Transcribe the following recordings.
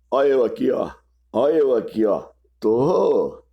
Olha eu aqui, ó. Olha eu aqui, ó. Tô,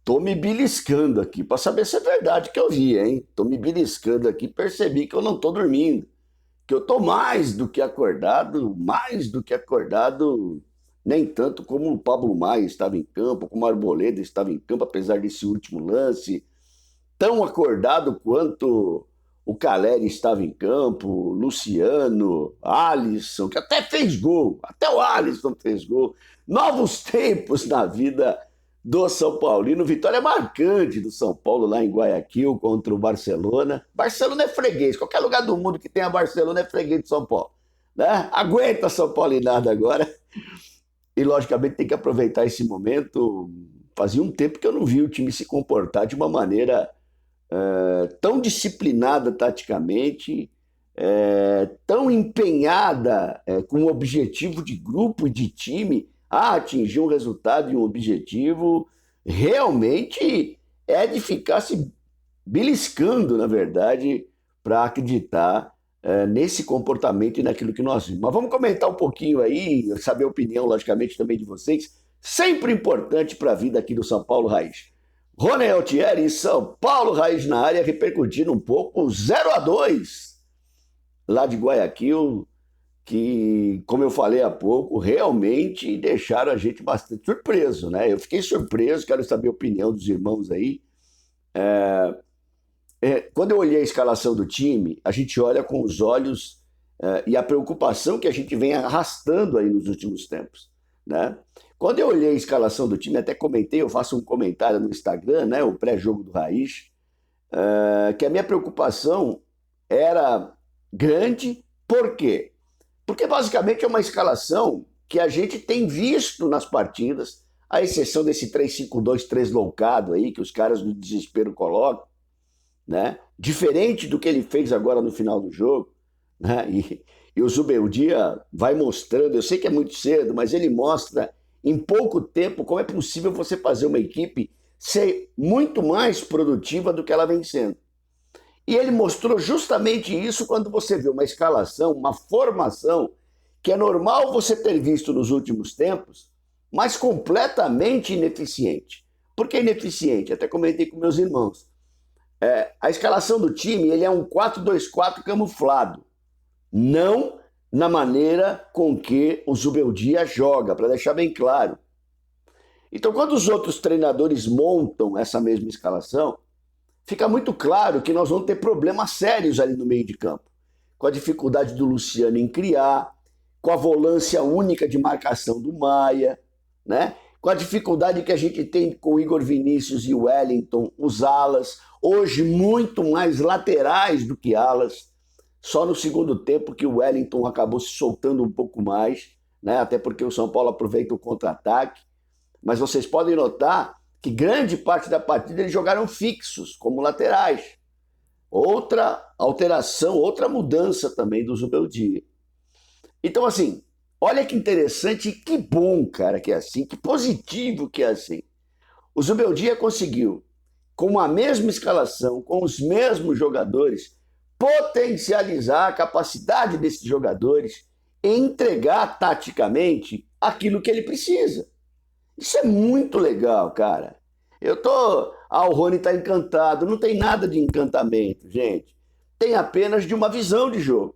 tô me beliscando aqui para saber se é verdade que eu vi, hein? Tô me beliscando aqui, percebi que eu não tô dormindo, que eu tô mais do que acordado, nem tanto como o Pablo Maia estava em campo, como o Arboleda estava em campo, apesar desse último lance, tão acordado quanto o Caleri estava em campo, Luciano, Alisson, que até fez gol, até o Alisson fez gol. Novos tempos na vida do São Paulino, vitória marcante do São Paulo lá em Guayaquil contra o Barcelona. Barcelona é freguês, qualquer lugar do mundo que tenha Barcelona é freguês de São Paulo. Né? Aguenta São Paulinada agora. E, logicamente, tem que aproveitar esse momento. Fazia um tempo que eu não vi o time se comportar de uma maneira tão disciplinada taticamente, tão empenhada com um objetivo de grupo e de time a atingir um resultado e um objetivo, realmente é de ficar se beliscando, na verdade, para acreditar nesse comportamento e naquilo que nós vimos. Mas vamos comentar um pouquinho aí, saber a opinião, logicamente, também de vocês, sempre importante para a vida aqui do São Paulo Raiz. Rony Altieri em São Paulo, Raiz na área, repercutindo um pouco 0-2 lá de Guayaquil, que, como eu falei há pouco, realmente deixaram a gente bastante surpreso, né? Eu fiquei surpreso, quero saber a opinião dos irmãos aí. Quando eu olhei a escalação do time, a gente olha com os olhos e a preocupação que a gente vem arrastando aí nos últimos tempos, né? Quando eu olhei a escalação do time, até comentei, eu faço um comentário no Instagram, né, o pré-jogo do Raiz, que a minha preocupação era grande, por quê? Porque basicamente é uma escalação que a gente tem visto nas partidas, à exceção desse 3-5-2 loucado aí, que os caras do desespero colocam, né? Diferente do que ele fez agora no final do jogo, né? E o Zubeldia vai mostrando, eu sei que é muito cedo, mas ele mostra em pouco tempo como é possível você fazer uma equipe ser muito mais produtiva do que ela vem sendo. E ele mostrou justamente isso quando você vê uma escalação, uma formação que é normal você ter visto nos últimos tempos, mas completamente ineficiente. Por que ineficiente? Até comentei com meus irmãos. A escalação do time ele é um 4-2-4 camuflado, não na maneira com que o Zubeldia joga, para deixar bem claro. Então, quando os outros treinadores montam essa mesma escalação, fica muito claro que nós vamos ter problemas sérios ali no meio de campo. Com a dificuldade do Luciano em criar, com a volância única de marcação do Maia, né? Com a dificuldade que a gente tem com o Igor Vinícius e o Wellington, os alas, hoje muito mais laterais do que alas. Só no segundo tempo que o Wellington acabou se soltando um pouco mais, né? Até porque o São Paulo aproveita o contra-ataque. Mas vocês podem notar que grande parte da partida eles jogaram fixos, como laterais. Outra alteração, outra mudança também do Zubeldia. Então, assim, olha que interessante e que bom, cara, que é assim, que positivo que é assim. O Zubeldia conseguiu, com a mesma escalação, com os mesmos jogadores, potencializar a capacidade desses jogadores e entregar taticamente aquilo que ele precisa. Isso é muito legal, cara. Eu tô. Ah, o Rony tá encantado. Não tem nada de encantamento, gente. Tem apenas de uma visão de jogo,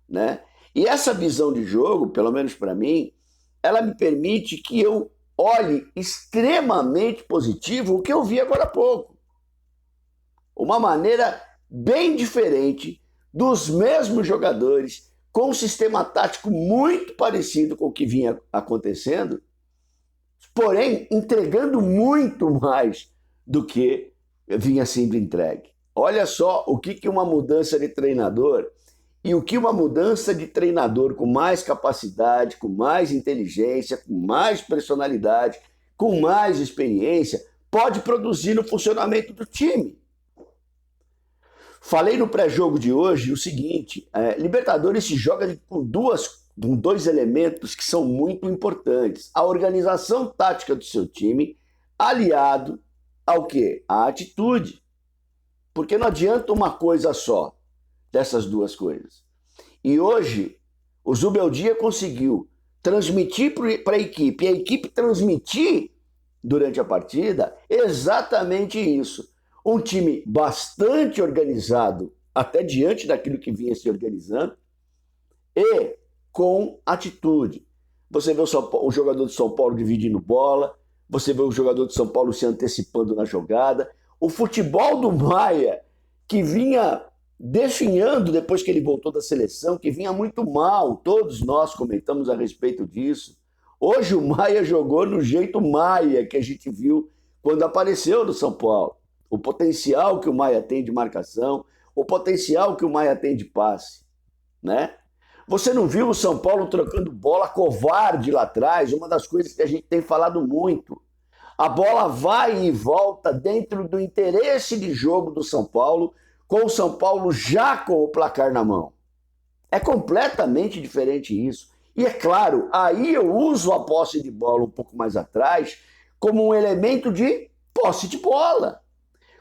né? E essa visão de jogo, pelo menos para mim, ela me permite que eu olhe extremamente positivo o que eu vi agora há pouco. Uma maneira bem diferente dos mesmos jogadores, com um sistema tático muito parecido com o que vinha acontecendo, porém entregando muito mais do que vinha sendo entregue. Olha só o que uma mudança de treinador e o que uma mudança de treinador com mais capacidade, com mais inteligência, com mais personalidade, com mais experiência, pode produzir no funcionamento do time. Falei no pré-jogo de hoje o seguinte: Libertadores se joga com dois elementos que são muito importantes. A organização tática do seu time, aliado ao quê? A atitude. Porque não adianta uma coisa só dessas duas coisas. E hoje, o Zubeldia conseguiu transmitir para a equipe e a equipe transmitir durante a partida exatamente isso. Um time bastante organizado, até diante daquilo que vinha se organizando, e com atitude. Você vê o jogador de São Paulo dividindo bola, você vê o jogador de São Paulo se antecipando na jogada. O futebol do Maia, que vinha definhando depois que ele voltou da seleção, que vinha muito mal, todos nós comentamos a respeito disso. Hoje o Maia jogou no jeito Maia que a gente viu quando apareceu no São Paulo. O potencial que o Maia tem de marcação, o potencial que o Maia tem de passe, né? Você não viu o São Paulo trocando bola covarde lá atrás? Uma das coisas que a gente tem falado muito. A bola vai e volta dentro do interesse de jogo do São Paulo, com o São Paulo já com o placar na mão. É completamente diferente isso. E é claro, aí eu uso a posse de bola um pouco mais atrás como um elemento de posse de bola,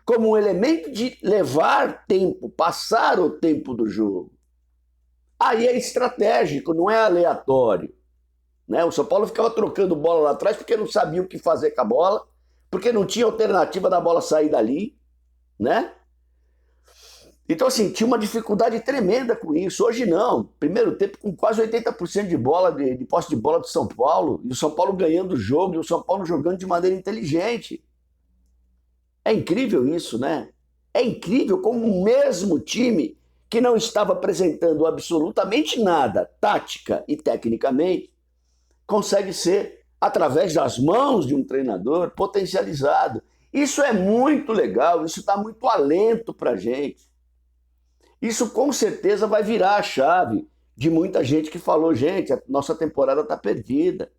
como um elemento de levar tempo, passar o tempo do jogo. Aí é estratégico, não é aleatório. Né? O São Paulo ficava trocando bola lá atrás porque não sabia o que fazer com a bola, porque não tinha alternativa da bola sair dali, né? Então, assim, tinha uma dificuldade tremenda com isso. Hoje não. Primeiro tempo com quase 80% de bola, de posse de bola do São Paulo, e o São Paulo ganhando o jogo, e o São Paulo jogando de maneira inteligente. É incrível isso, né? É incrível como o mesmo time que não estava apresentando absolutamente nada, tática e tecnicamente, consegue ser, através das mãos de um treinador, potencializado. Isso é muito legal, isso dá muito alento para a gente. Isso com certeza vai virar a chave de muita gente que falou, gente, a nossa temporada está perdida.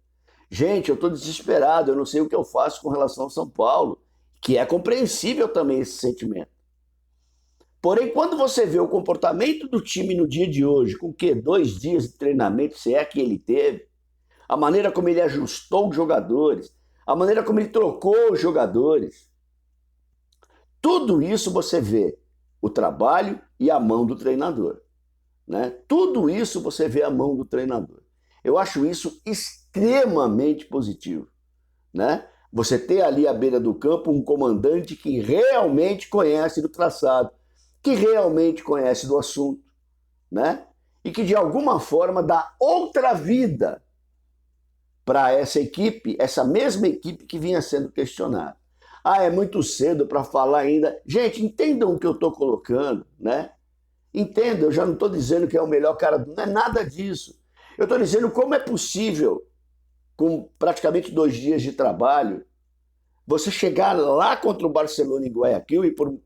Gente, eu estou desesperado, eu não sei o que eu faço com relação ao São Paulo, que é compreensível também esse sentimento. Porém, quando você vê o comportamento do time no dia de hoje, com o quê? 2 dias de treinamento, se é que ele teve, a maneira como ele ajustou os jogadores, a maneira como ele trocou os jogadores, tudo isso você vê o trabalho e a mão do treinador. Né? Tudo isso você vê a mão do treinador. Eu acho isso extremamente positivo. Né? Você ter ali à beira do campo um comandante que realmente conhece do traçado, que realmente conhece do assunto, né? E que de alguma forma dá outra vida para essa equipe, essa mesma equipe que vinha sendo questionada. Ah, é muito cedo para falar ainda. Gente, entendam o que eu estou colocando, né? Entendam, eu já não estou dizendo que é o melhor cara, não é nada disso. Eu estou dizendo como é possível, com praticamente 2 dias de trabalho, você chegar lá contra o Barcelona em Guayaquil e por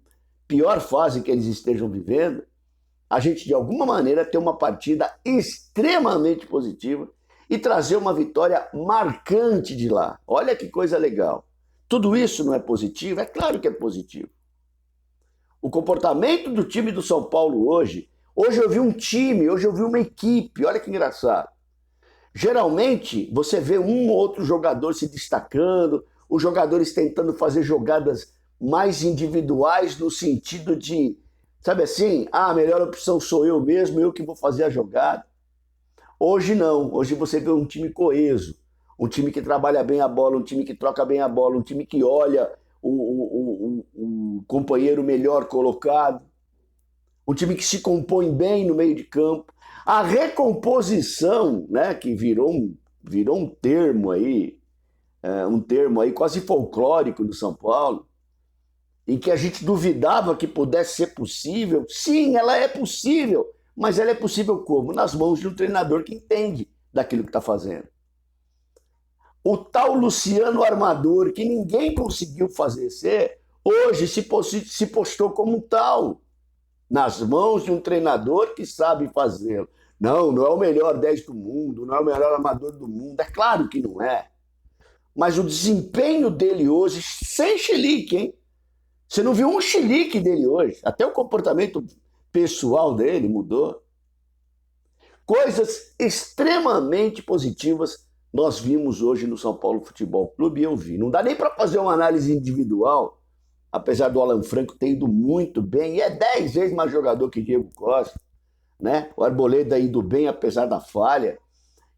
pior fase que eles estejam vivendo, a gente de alguma maneira ter uma partida extremamente positiva e trazer uma vitória marcante de lá. Olha que coisa legal. Tudo isso não é positivo? É claro que é positivo. O comportamento do time do São Paulo hoje eu vi um time, hoje eu vi uma equipe, olha que engraçado. Geralmente você vê um ou outro jogador se destacando, os jogadores tentando fazer jogadas mais individuais no sentido de, sabe assim, a melhor opção sou eu mesmo, eu que vou fazer a jogada. Hoje não, hoje você vê um time coeso, um time que trabalha bem a bola, um time que troca bem a bola, um time que olha o companheiro melhor colocado, um time que se compõe bem no meio de campo. A recomposição, né, que virou um termo aí quase folclórico no São Paulo, em que a gente duvidava que pudesse ser possível. Sim, ela é possível, mas ela é possível como? Nas mãos de um treinador que entende daquilo que está fazendo. O tal Luciano Armador, que ninguém conseguiu fazer ser, hoje se postou como um tal, nas mãos de um treinador que sabe fazê-lo. Não é o melhor 10 do mundo, não é o melhor armador do mundo, é claro que não é. Mas o desempenho dele hoje, sem chilique, hein? Você não viu um chilique dele hoje. Até o comportamento pessoal dele mudou. Coisas extremamente positivas nós vimos hoje no São Paulo Futebol Clube e eu vi. Não dá nem para fazer uma análise individual, apesar do Alan Franco ter ido muito bem, e é 10 vezes mais jogador que Diego Costa, né? O Arboleda indo bem, apesar da falha.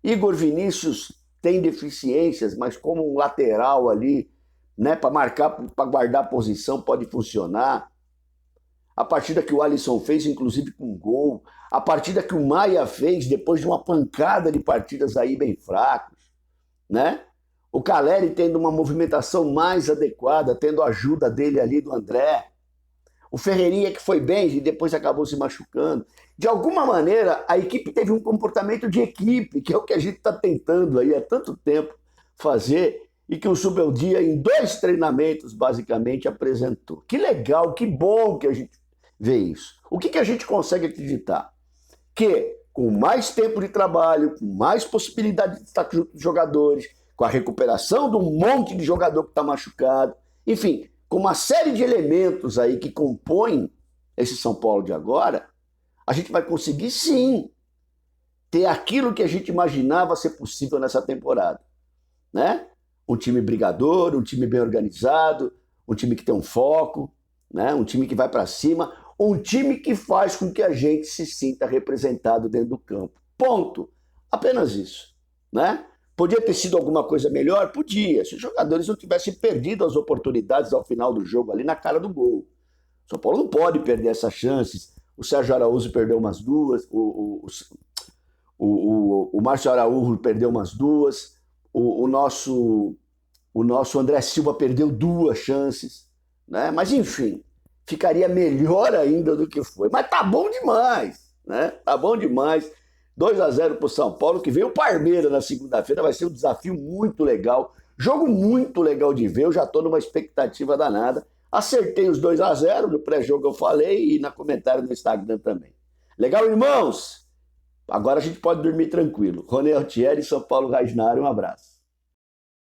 Igor Vinícius tem deficiências, mas como um lateral ali, né, para marcar, para guardar a posição, pode funcionar. A partida que o Alisson fez, inclusive com gol. A partida que o Maia fez depois de uma pancada de partidas aí bem fracos, né? O Caleri tendo uma movimentação mais adequada, tendo a ajuda dele ali do André. O Ferreirinha que foi bem e depois acabou se machucando. De alguma maneira, a equipe teve um comportamento de equipe, que é o que a gente está tentando aí há tanto tempo fazer e que o Zubeldia, em 2 treinamentos, basicamente, apresentou. Que legal, que bom que a gente vê isso. O que a gente consegue acreditar? Que com mais tempo de trabalho, com mais possibilidade de estar junto dos jogadores, com a recuperação de um monte de jogador que está machucado, enfim, com uma série de elementos aí que compõem esse São Paulo de agora, a gente vai conseguir sim ter aquilo que a gente imaginava ser possível nessa temporada, né? Um time brigador, um time bem organizado, um time que tem um foco, né? Um time que vai para cima, um time que faz com que a gente se sinta representado dentro do campo. Ponto. Apenas isso, né? Podia ter sido alguma coisa melhor? Podia. Se os jogadores não tivessem perdido as oportunidades ao final do jogo ali na cara do gol. O São Paulo não pode perder essas chances. O Sérgio Araújo perdeu umas 2, o Márcio Araújo perdeu umas 2, o nosso André Silva perdeu 2 chances, né? Mas enfim, ficaria melhor ainda do que foi. Mas tá bom demais, né? Tá bom demais. 2-0 para o São Paulo, que veio o Parmeira na segunda-feira, vai ser um desafio muito legal, jogo muito legal de ver, eu já estou numa expectativa danada. Acertei os 2-0 no pré-jogo, eu falei, e na comentário no Instagram também. Legal, irmãos? Agora a gente pode dormir tranquilo. Rony Altieri, São Paulo Rajnari, um abraço.